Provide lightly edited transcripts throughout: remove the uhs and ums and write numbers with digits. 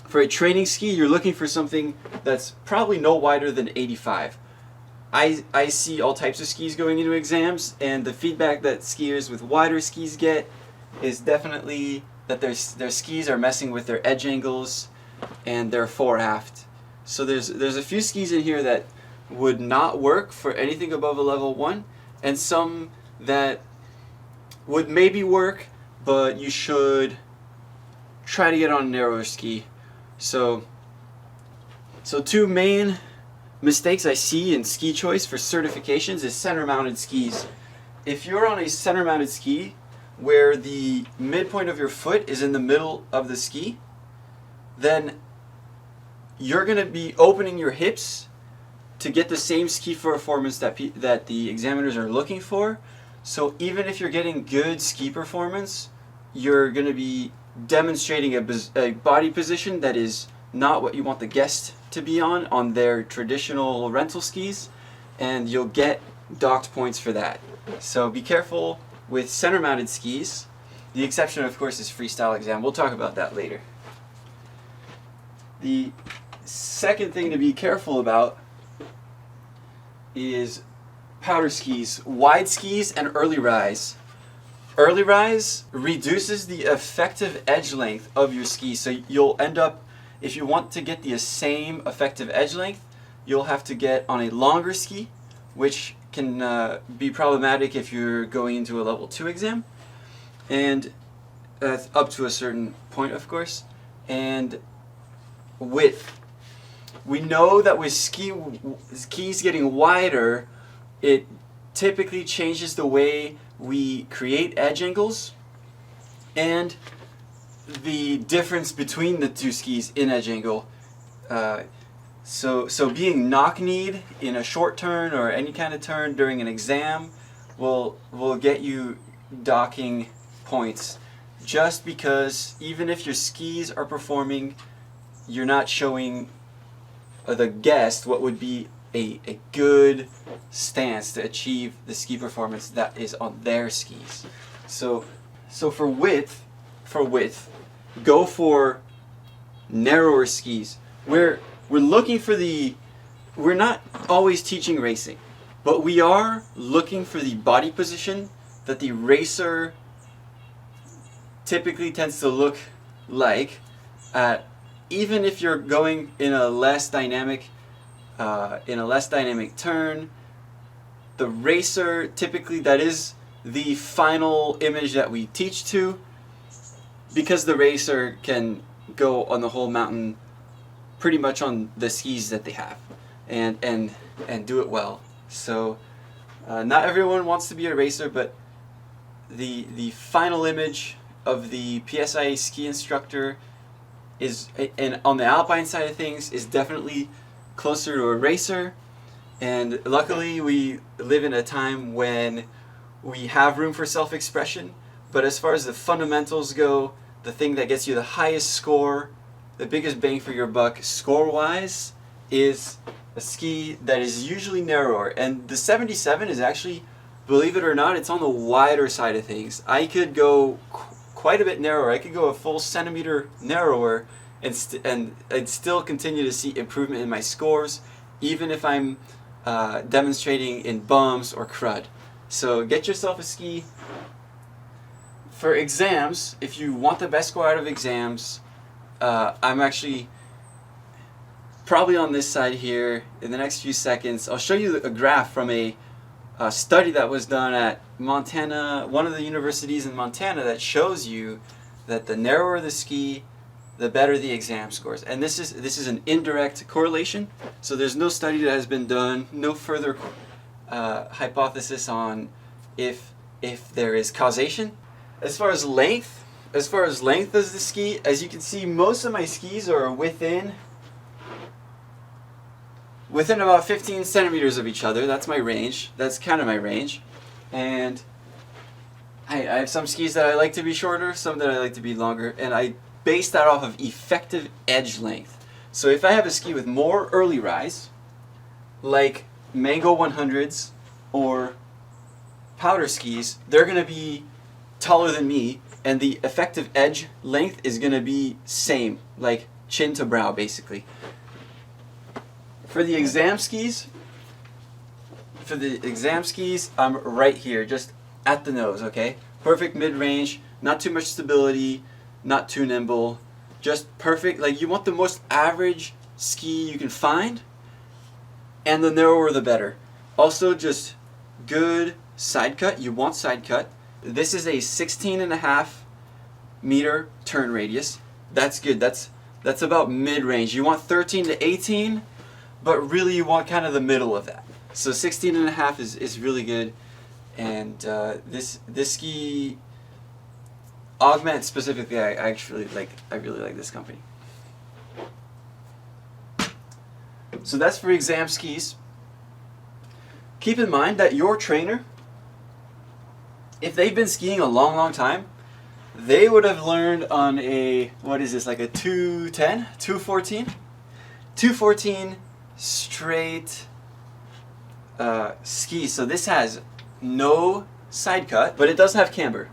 For a training ski, you're looking for something that's probably no wider than 85. I see all types of skis going into exams, and the feedback that skiers with wider skis get is definitely that their skis are messing with their edge angles and their fore-aft. So there's a few skis in here that would not work for anything above a level 1, and some that would maybe work, but you should try to get on a narrower ski. So two main mistakes I see in ski choice for certifications is center-mounted skis. If you're on a center-mounted ski where the midpoint of your foot is in the middle of the ski, then you're going to be opening your hips to get the same ski performance that the examiners are looking for. So even if you're getting good ski performance, you're going to be demonstrating a body position that is not what you want the guest to be on their traditional rental skis, and you'll get docked points for that. So be careful with center-mounted skis. The exception, of course, is freestyle exam. We'll talk about that later. The second thing to be careful about is powder skis, wide skis, and early rise. Early rise reduces the effective edge length of your ski, so you'll end up, if you want to get the same effective edge length, you'll have to get on a longer ski, which can be problematic if you're going into a level 2 exam, and up to a certain point, of course. And width. We know that with skis getting wider, it typically changes the way we create edge angles and the difference between the two skis in edge angle. So being knock-kneed in a short turn or any kind of turn during an exam will get you docking points, just because even if your skis are performing, you're not showing the guest what would be a good stance to achieve the ski performance that is on their skis. So for width, go for narrower skis. We're looking for we're not always teaching racing, but we are looking for the body position that the racer typically tends to look like. Even if you're going in a less dynamic turn, the racer, typically that is the final image that we teach to, because the racer can go on the whole mountain pretty much on the skis that they have and do it well. So not everyone wants to be a racer, but the final image of the PSIA ski instructor is, and on the alpine side of things, is definitely closer to a racer. And luckily we live in a time when we have room for self-expression, but as far as the fundamentals go, the thing that gets you the highest score, the biggest bang for your buck score-wise, is a ski that is usually narrower. And the 77 is actually, believe it or not, it's on the wider side of things. I could go quite a bit narrower. I could go a full centimeter narrower and I'd still continue to see improvement in my scores, even if I'm demonstrating in bumps or crud. So get yourself a ski. For exams, if you want the best score out of exams, I'm actually probably on this side here. In the next few seconds, I'll show you a graph from a study that was done at Montana, one of the universities in Montana, that shows you that the narrower the ski, the better the exam scores. And this is an indirect correlation, so there's no study that has been done, no further hypothesis on if there is causation. As far as length of the ski, as you can see, most of my skis are within about 15 centimeters of each other. That's my range. That's kind of my range. And I have some skis that I like to be shorter, some that I like to be longer, and I base that off of effective edge length. So if I have a ski with more early rise, like Mango 100s or powder skis, they're going to be taller than me, and the effective edge length is going to be same, like chin to brow basically. For the exam skis, I'm right here, just at the nose, okay? Perfect mid-range, not too much stability, not too nimble, just perfect. Like, you want the most average ski you can find, and the narrower the better. Also, just good side cut. You want side cut. This is a 16.5 meter turn radius. That's good. That's about mid-range. You want 13 to 18, but really you want kind of the middle of that. So 16.5 is really good. And this ski, Augment specifically, I really like this company. So that's for exam skis. Keep in mind that your trainer, if they've been skiing a long time, they would have learned on a, what is this, like a 210, 214? 214 straight ski. So this has no side cut, but it does have camber.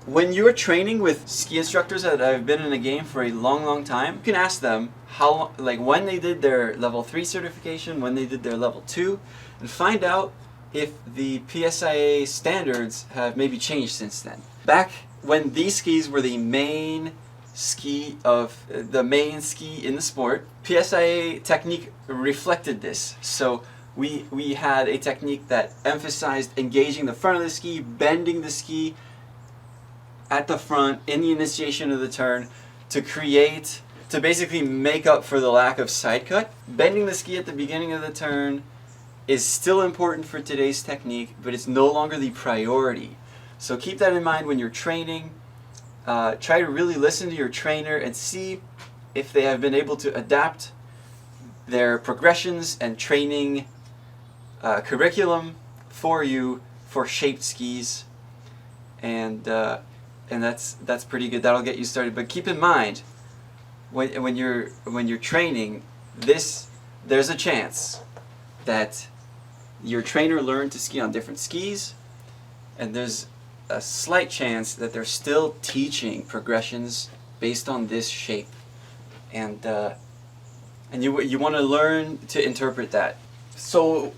When you're training with ski instructors that have been in the game for a long time, you can ask them how, like, when they did their level 3 certification, when they did their level 2, and find out if the PSIA standards have maybe changed since then. Back when these skis were the main ski in the sport, PSIA technique reflected this. So we had a technique that emphasized engaging the front of the ski, bending the ski at the front in the initiation of the turn to basically make up for the lack of side cut. Bending the ski at the beginning of the turn is still important for today's technique, but it's no longer the priority. So keep that in mind when you're training. Try to really listen to your trainer and see if they have been able to adapt their progressions and training curriculum for you for shaped skis, and that's pretty good. That'll get you started. But keep in mind, when you're training, there's a chance that your trainer learned to ski on different skis, and there's a slight chance that they're still teaching progressions based on this shape, and you want to learn to interpret that. So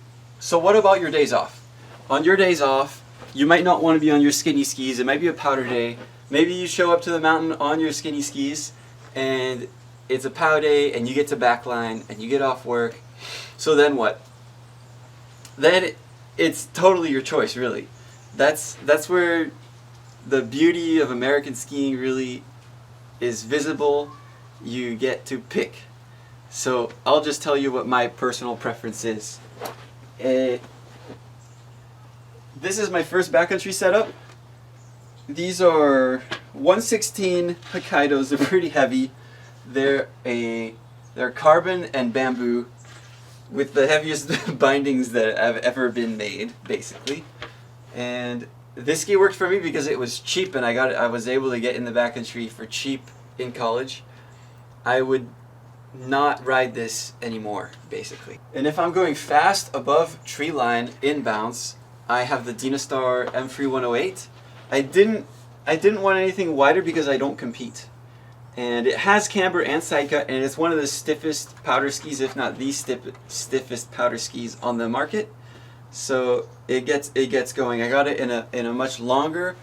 what about your days off? On your days off, you might not want to be on your skinny skis. It might be a powder day. Maybe you show up to the mountain on your skinny skis and it's a pow day and you get to backline and you get off work. So then what? Then it's totally your choice, really. That's where the beauty of American skiing really is visible. You get to pick. So I'll just tell you what my personal preference is. This is my first backcountry setup. These are 1/16 Hokkaidos. They're pretty heavy. They're carbon and bamboo with the heaviest bindings that have ever been made, basically. And this ski worked for me because it was cheap, and I was able to get in the backcountry for cheap in college. I would not ride this anymore, basically. And if I'm going fast above tree line inbounds, I have the Dynastar M3 108. I didn't want anything wider because I don't compete. And it has camber and side cut, and it's one of the stiffest powder skis, if not the stiffest powder skis on the market. So it gets going. I got it in a much longer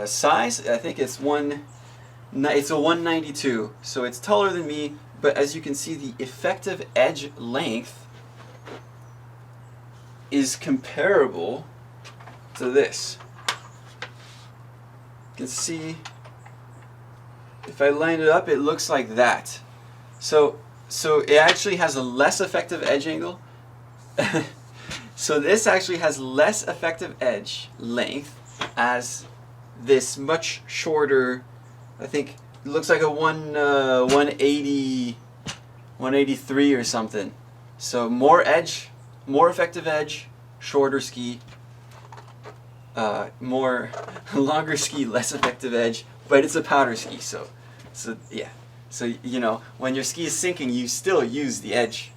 size. I think it's a 192, so it's taller than me. But as you can see, the effective edge length is comparable to this. You can see, if I line it up, it looks like that. So it actually has a less effective edge angle. So this actually has less effective edge length as this much shorter, I think it looks like a 180, 183 or something. So more edge, more effective edge, shorter ski, more longer ski, less effective edge, but it's a powder ski, so yeah. So you know, when your ski is sinking, you still use the edge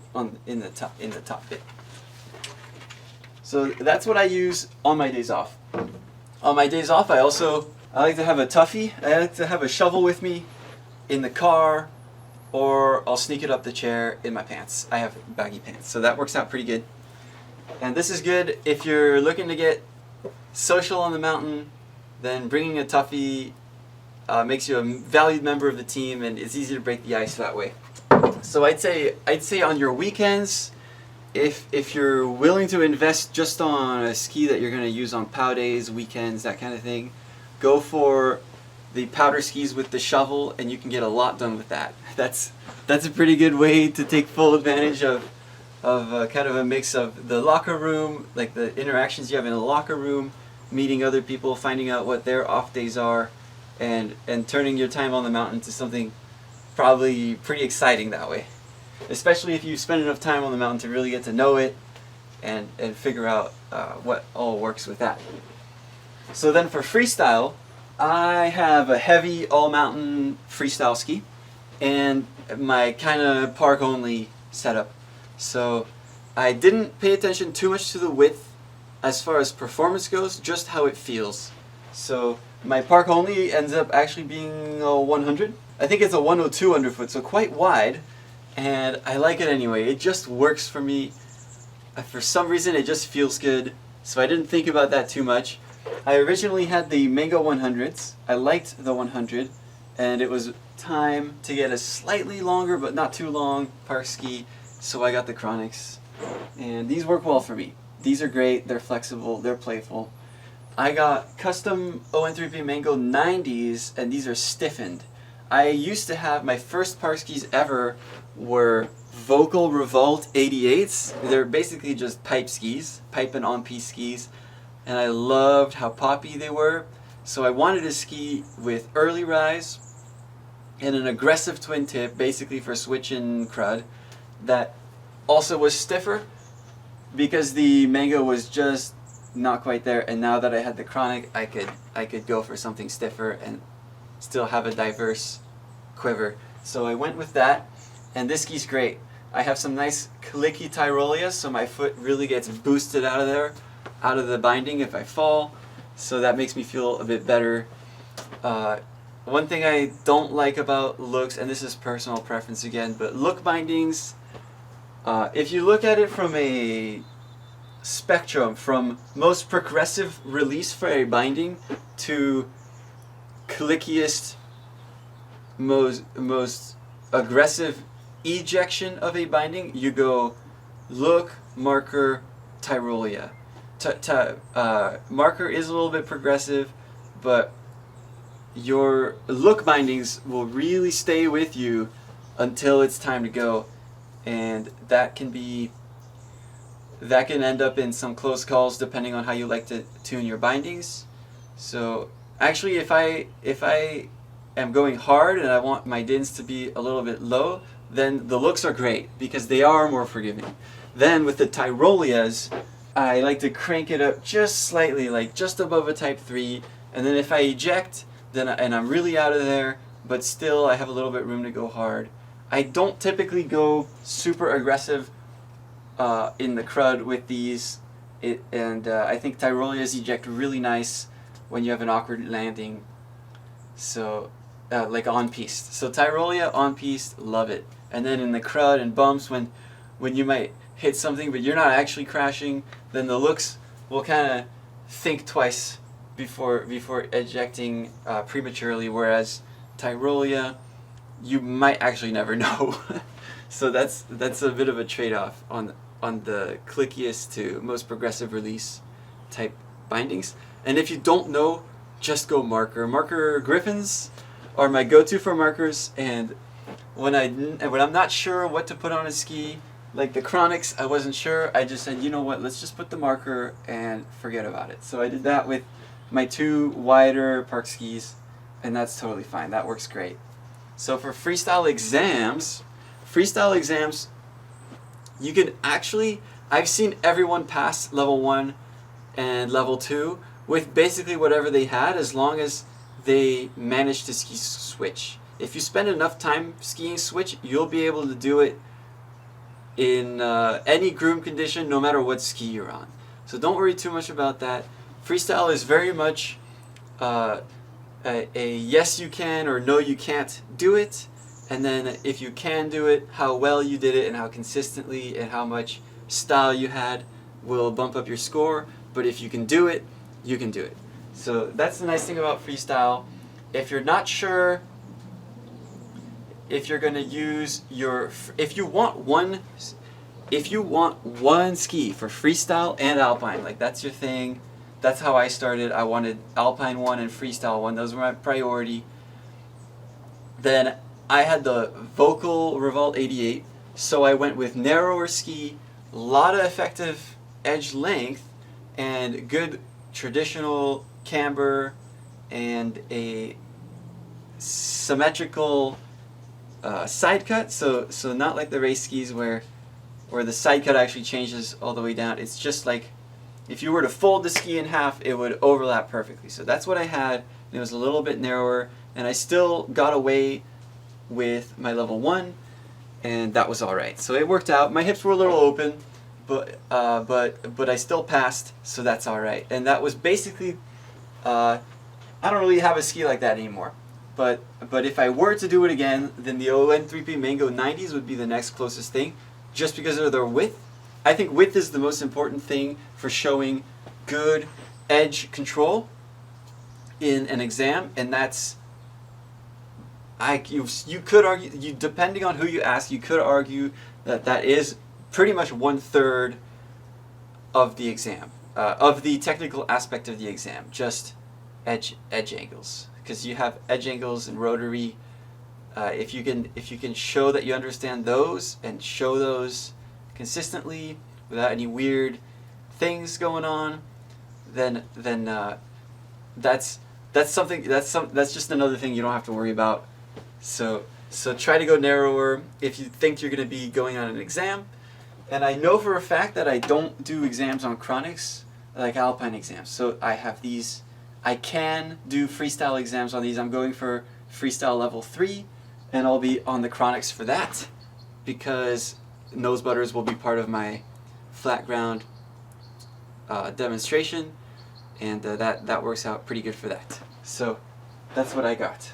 in the top bit. So that's what I use on my days off. On my days off, I like to have a toughie. I like to have a shovel with me in the car, or I'll sneak it up the chair in my pants. I have baggy pants, so that works out pretty good. And this is good if you're looking to get social on the mountain. Then bringing a toughie makes you a valued member of the team, and it's easy to break the ice that way. So I'd say on your weekends, if you're willing to invest just on a ski that you're going to use on POW days, weekends, that kind of thing, go for the powder skis with the shovel, and you can get a lot done with that. That's a pretty good way to take full advantage of kind of a mix of the locker room, like the interactions you have in the locker room, meeting other people, finding out what their off days are, and turning your time on the mountain to something probably pretty exciting that way. Especially if you spend enough time on the mountain to really get to know it and figure out what all works with that. So then for freestyle, I have a heavy all-mountain freestyle ski and my kind of park-only setup. So I didn't pay attention too much to the width as far as performance goes, just how it feels. So my park-only ends up actually being a 100. I think it's a 102 underfoot, so quite wide, and I like it anyway. It just works for me. For some reason, it just feels good, so I didn't think about that too much. I originally had the Mango 100s. I liked the 100, and it was time to get a slightly longer, but not too long, park ski, so I got the Chronics. And these work well for me. These are great, they're flexible, they're playful. I got custom ON3P Mango 90s, and these are stiffened. I used to have, my first park skis ever were Vocal Revolt 88s. They're basically just pipe skis, pipe and on-piece skis, and I loved how poppy they were. So I wanted a ski with early rise and an aggressive twin tip, basically for switching crud, that also was stiffer because the Mango was just not quite there, and now that I had the Chronic, I could go for something stiffer and still have a diverse quiver. So I went with that, and this ski's great. I have some nice clicky Tyrolia, so my foot really gets boosted out of there, out of the binding if I fall, so that makes me feel a bit better. One thing I don't like about looks, and this is personal preference again, but look bindings, if you look at it from a spectrum, from most progressive release for a binding to clickiest, most aggressive ejection of a binding, you go look, marker, Tyrolia. Marker is a little bit progressive, but your look bindings will really stay with you until it's time to go, and that can end up in some close calls depending on how you like to tune your bindings. So actually, if I am going hard and I want my dins to be a little bit low, then the looks are great because they are more forgiving. Then with the Tyrolias, I like to crank it up just slightly, like just above a Type 3, and then if I eject, and I'm really out of there, but still I have a little bit room to go hard. I don't typically go super aggressive in the crud with these, I think Tyrolias eject really nice when you have an awkward landing. So like on-piste. So Tyrolia on-piste, love it. And then in the crud and bumps, when you might hit something but you're not actually crashing, then the looks will kind of think twice before ejecting prematurely, whereas Tyrolia, you might actually never know. So that's a bit of a trade-off on the clickiest to most progressive release type bindings. And if you don't know, just go marker. Marker Griffins are my go-to for markers, and when I'm not sure what to put on a ski, like the Chronics, I wasn't sure, I just said, you know what, let's just put the marker and forget about it. So I did that with my two wider park skis, and that's totally fine. That works great. So for freestyle exams, you can actually, I've seen everyone pass level 1 and level 2 with basically whatever they had, as long as they managed to ski switch. If you spend enough time skiing switch, you'll be able to do it in any groom condition, no matter what ski you're on. So don't worry too much about that. Freestyle is very much a yes you can or no you can't do it, and then if you can do it, how well you did it and how consistently and how much style you had will bump up your score. But if you can do it, you can do it. So that's the nice thing about freestyle. If you're not sure if you're going to use your, if you want one ski for freestyle and alpine, like that's your thing. That's how I started. I wanted alpine one and freestyle one. Those were my priority. Then I had the Vocal Revolt 88, so I went with narrower ski, a lot of effective edge length, and good traditional camber, and a symmetrical side cut. So not like the race skis where the side cut actually changes all the way down. It's just like if you were to fold the ski in half, it would overlap perfectly. So that's what I had. It was a little bit narrower, and I still got away with my level 1, and that was all right. So it worked out. My hips were a little open, but I still passed, so that's all right. And that was basically, I don't really have a ski like that anymore. But if I were to do it again, then the ON3P Mango 90s would be the next closest thing, just because of their width. I think width is the most important thing for showing good edge control in an exam, and that's, you could argue, depending on who you ask, you could argue that is pretty much 1/3 of the exam, of the technical aspect of the exam, just edge angles. Because you have edge angles and rotary. If you can show that you understand those and show those consistently without any weird things going on, then that's just another thing you don't have to worry about. So try to go narrower if you think you're going to be going on an exam. And I know for a fact that I don't do exams on chronics like alpine exams. So I have these. I can do freestyle exams on these. I'm going for freestyle level 3, and I'll be on the chronics for that because nose butters will be part of my flat ground demonstration, and that works out pretty good for that. So that's what I got.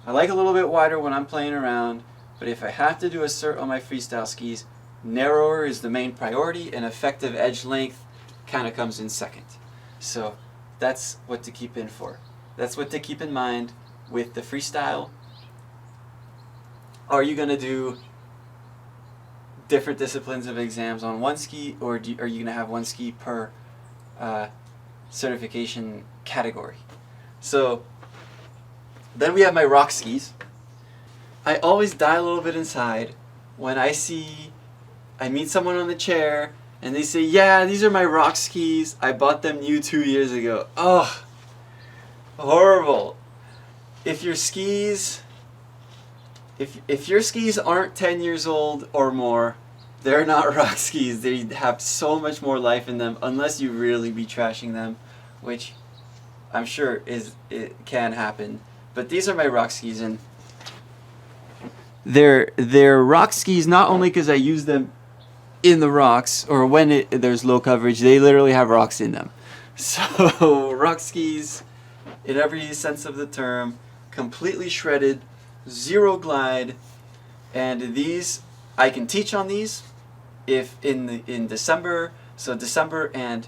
I like a little bit wider when I'm playing around, but if I have to do a cert on my freestyle skis, narrower is the main priority, and effective edge length kind of comes in second. So that's what to keep in for. That's what to keep in mind with the freestyle. Are you going to do different disciplines of exams on one ski, or are you going to have one ski per certification category? So then we have my rock skis. I always die a little bit inside when I meet someone on the chair and they say, yeah, these are my rock skis. I bought them new 2 years ago. Oh, horrible. If your skis aren't 10 years old or more, they're not rock skis. They have so much more life in them, unless you really be trashing them, which I'm sure it can happen. But these are my rock skis, and they're rock skis not only because I use them in the rocks or when there's low coverage. They literally have rocks in them. So rock skis in every sense of the term, completely shredded, zero glide, and these I can teach on these if in December. So December, and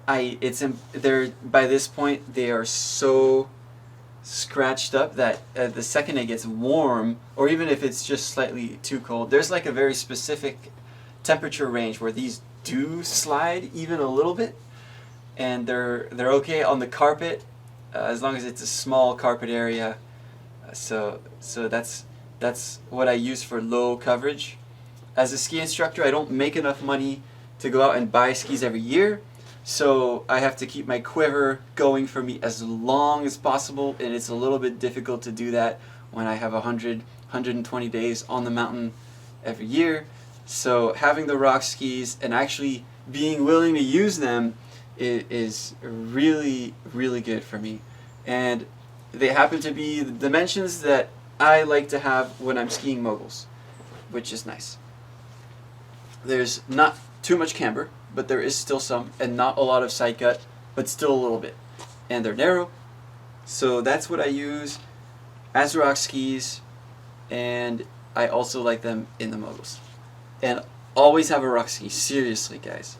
they're by this point they are so scratched up that the second it gets warm, or even if it's just slightly too cold, there's like a very specific temperature range where these do slide even a little bit, and they're okay on the carpet as long as it's a small carpet area. So that's what I use for low coverage. As a ski instructor, I don't make enough money to go out and buy skis every year, so I have to keep my quiver going for me as long as possible, and it's a little bit difficult to do that when I have 120 days on the mountain every year. So having the rock skis and actually being willing to use them is really, really good for me. And they happen to be the dimensions that I like to have when I'm skiing moguls, which is nice. There's not too much camber, but there is still some, and not a lot of side cut, but still a little bit. And they're narrow, So that's what I use as rock skis, and I also like them in the moguls. And always have a rock ski, seriously guys.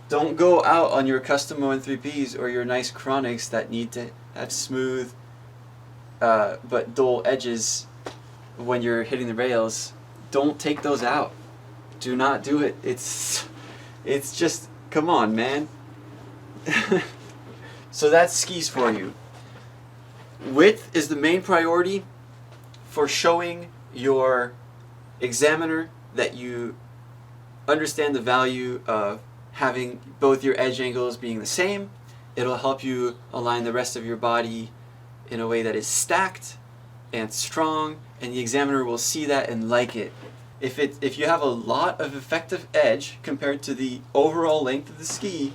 Don't go out on your custom 1-3Ps or your nice chronics that need to have smooth but dull edges when you're hitting the rails. Don't take those out. Do not do it. It's just, come on, man. So that's skis for you. Width is the main priority for showing your examiner that you understand the value of having both your edge angles being the same. It'll help you align the rest of your body in a way that is stacked and strong, and the examiner will see that and like it. If you have a lot of effective edge compared to the overall length of the ski,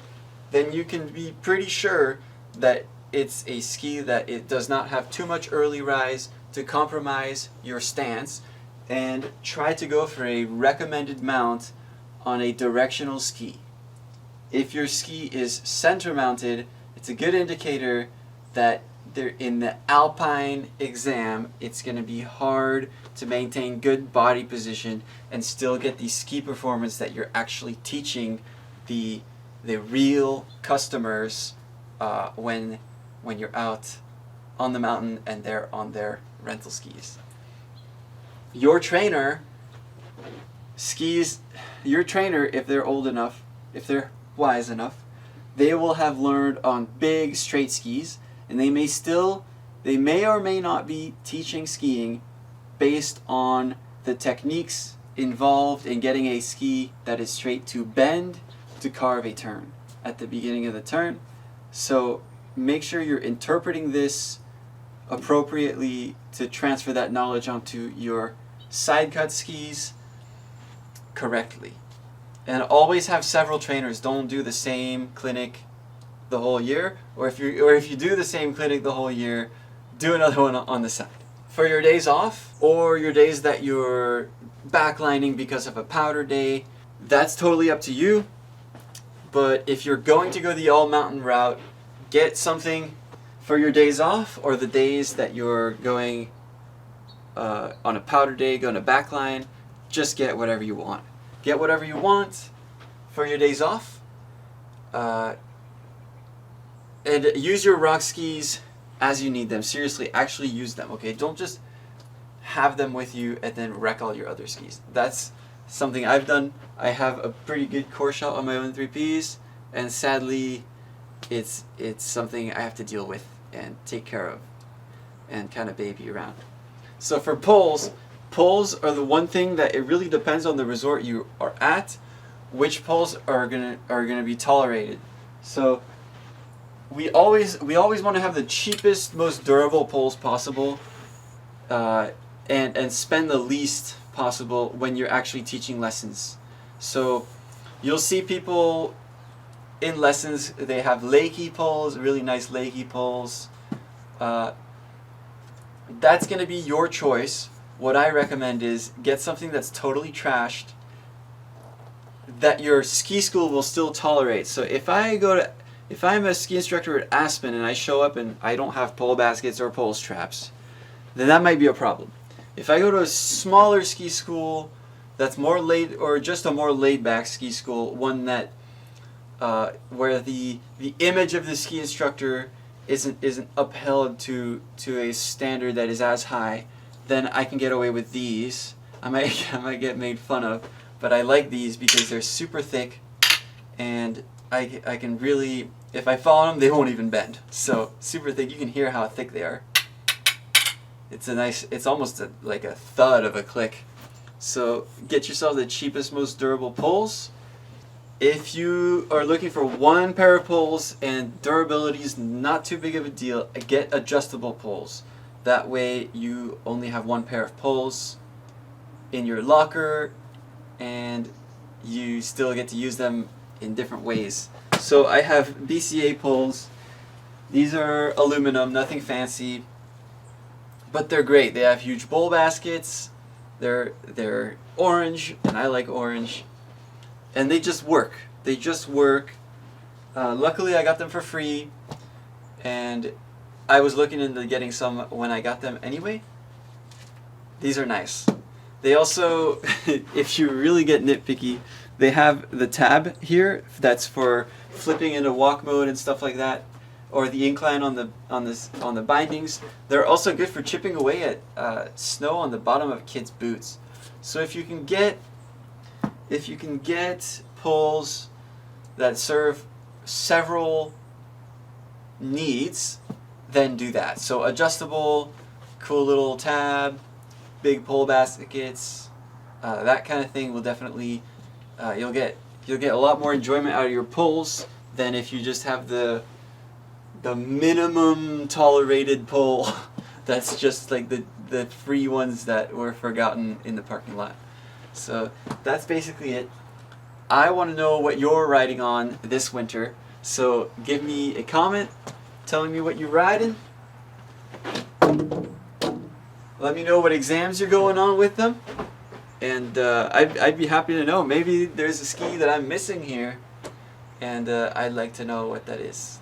then you can be pretty sure that it's a ski that it does not have too much early rise to compromise your stance, and try to go for a recommended mount on a directional ski. If your ski is center mounted, it's a good indicator that in the alpine exam, it's going to be hard to maintain good body position and still get the ski performance that you're actually teaching the real customers when you're out on the mountain and they're on their rental skis. Your trainer, if they're old enough, if they're wise enough, they will have learned on big straight skis, and they may or may not be teaching skiing based on the techniques involved in getting a ski that is straight to bend to carve a turn at the beginning of the turn. So make sure you're interpreting this appropriately to transfer that knowledge onto your side cut skis correctly. And always have several trainers. Don't do the same clinic the whole year, or if you do the same clinic the whole year, do another one on the side. For your days off, or your days that you're backlining because of a powder day, that's totally up to you. But if you're going to go the all mountain route, get something for your days off, or the days that you're going on a powder day, going to backline. Just get whatever you want. Get whatever you want for your days off. And use your rock skis as you need them. Seriously, actually use them, okay? Don't just have them with you and then wreck all your other skis. That's something I've done. I have a pretty good core shot on my own 3Ps, and sadly, it's something I have to deal with and take care of and kind of baby around. So for poles are the one thing that it really depends on the resort you are at, which poles are gonna be tolerated. So we always want to have the cheapest, most durable poles possible, and spend the least possible when you're actually teaching lessons. So you'll see people in lessons, they have lakey poles, really nice lakey poles. That's going to be your choice. What I recommend is get something that's totally trashed that your ski school will still tolerate. So if I'm a ski instructor at Aspen and I show up and I don't have pole baskets or pole straps, then that might be a problem. If I go to a smaller ski school that's more just a more laid back ski school, one that where the image of the ski instructor isn't upheld to a standard that is as high, then I can get away with these. I might get made fun of, but I like these because they're super thick, and I can really, if I fall on them, they won't even bend. So super thick. You can hear how thick they are. It's almost like a thud of a click. So get yourself the cheapest, most durable poles. If you are looking for one pair of poles and durability is not too big of a deal, get adjustable poles. That way you only have one pair of poles in your locker and you still get to use them in different ways. So I have BCA poles. These are aluminum, nothing fancy, but they're great. They have huge bowl baskets. They're orange, and I like orange. And they just work. Luckily, I got them for free, and I was looking into getting some when I got them anyway. These are nice. They also, if you really get nitpicky, they have the tab here that's for flipping into walk mode and stuff like that, or the incline on the bindings. They're also good for chipping away at snow on the bottom of kids' boots. So if you can get poles that serve several needs, then do that. So adjustable, cool little tab, big pole baskets, that kind of thing will definitely you'll get a lot more enjoyment out of your poles than if you just have the minimum tolerated pole that's just like the free ones that were forgotten in the parking lot. So that's basically it. I want to know what you're riding on this winter, so give me a comment telling me what you're riding. Let me know what exams you're going on with them, and I'd be happy to know. Maybe there's a ski that I'm missing here, and I'd like to know what that is.